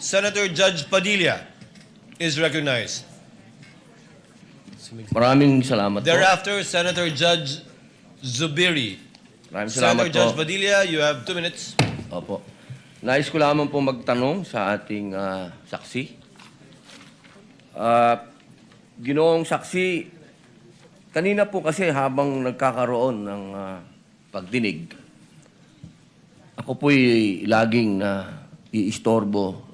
Senator Judge Padilla is recognized. Maraming salamat po. Thereafter, Senator Judge Zubiri. Maraming Senator salamat Judge po. Padilla, you have 2 minutes. Opo. Nais ko lamang po magtanong sa ating saksi. Ginoong saksi, kanina po kasi habang nagkakaroon ng pagdinig, ako po'y laging iistorbo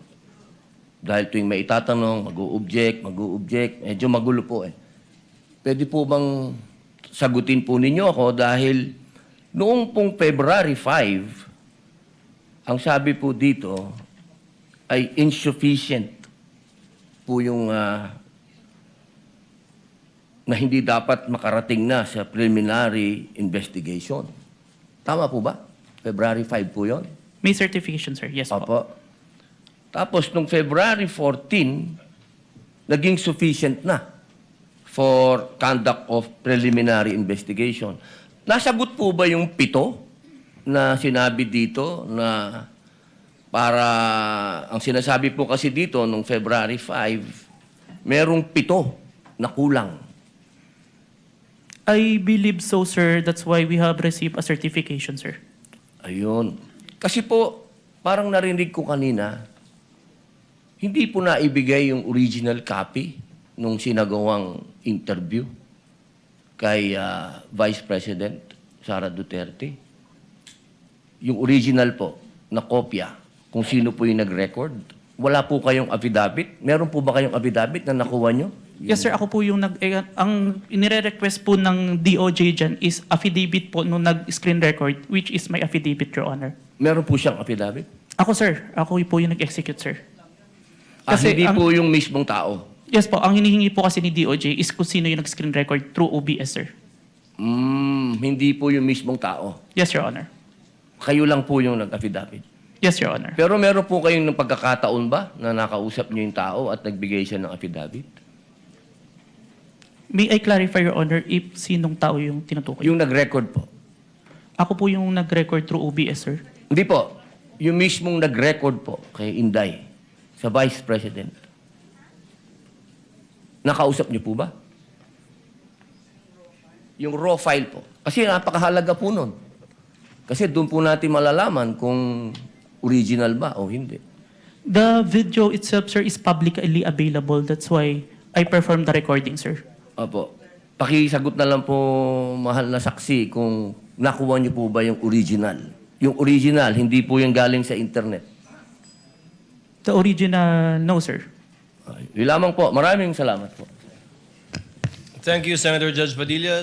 dahil tuwing may itatanong, mag-o-object, medyo magulo po eh. Pwede po bang sagutin po ninyo ako dahil noong pong February 5, ang sabi po dito ay insufficient po yung na hindi dapat makarating na sa preliminary investigation. Tama po ba? February 5 po yun? May certification, sir. Yes po. Opo. Tapos, nung February 14, naging sufficient na for conduct of preliminary investigation. Nasagot po ba yung 7 na sinabi dito na para, ang sinasabi po kasi dito nung February 5, merong 7 na kulang. I believe so, sir. That's why we have received a certification, sir. Ayun. Kasi po, parang narinig ko kanina, hindi po naibigay yung original copy nung sinagawang interview kay Vice President Sara Duterte. Yung original po, na kopya, kung sino po yung nag-record. Wala po kayong affidavit? Meron po ba kayong affidavit na nakuha nyo? Yes, sir. Ako po yung ang inire-request po ng DOJ dyan is affidavit po nung nag-screen record, which is my affidavit, Your Honor. Meron po siyang affidavit? Ako, sir. Ako po yung nag-execute, sir. Hindi po yung mismong tao? Yes po. Ang hinihingi po kasi ni DOJ is kung sino yung nag-screen record through OBS, sir. Hindi po yung mismong tao. Yes, Your Honor. Kayo lang po yung nag-affidavit. Yes, Your Honor. Pero meron po kayong ng pagkakataon ba na nakausap niyo yung tao at nagbigay siya ng affidavit? May I clarify, Your Honor, if sinong tao yung tinutukoy? Yung nag-record po. Ako po yung nag-record through OBS, sir. Hindi po. Yung mismong nag-record po kay Inday sa Vice President. Nakausap niyo po ba? Yung raw file po. Kasi napakahalaga po nun. Kasi doon po natin malalaman kung original ba o hindi. The video itself, sir, is publicly available. That's why I performed the recording, sir. Opo. Pakisagot na lang po, mahal na saksi, kung nakuha niyo po ba yung original. Yung original, hindi po yung galing sa internet. The original, no, sir. Yun lamang po. Maraming salamat po. Thank you, Senator Judge Padilla.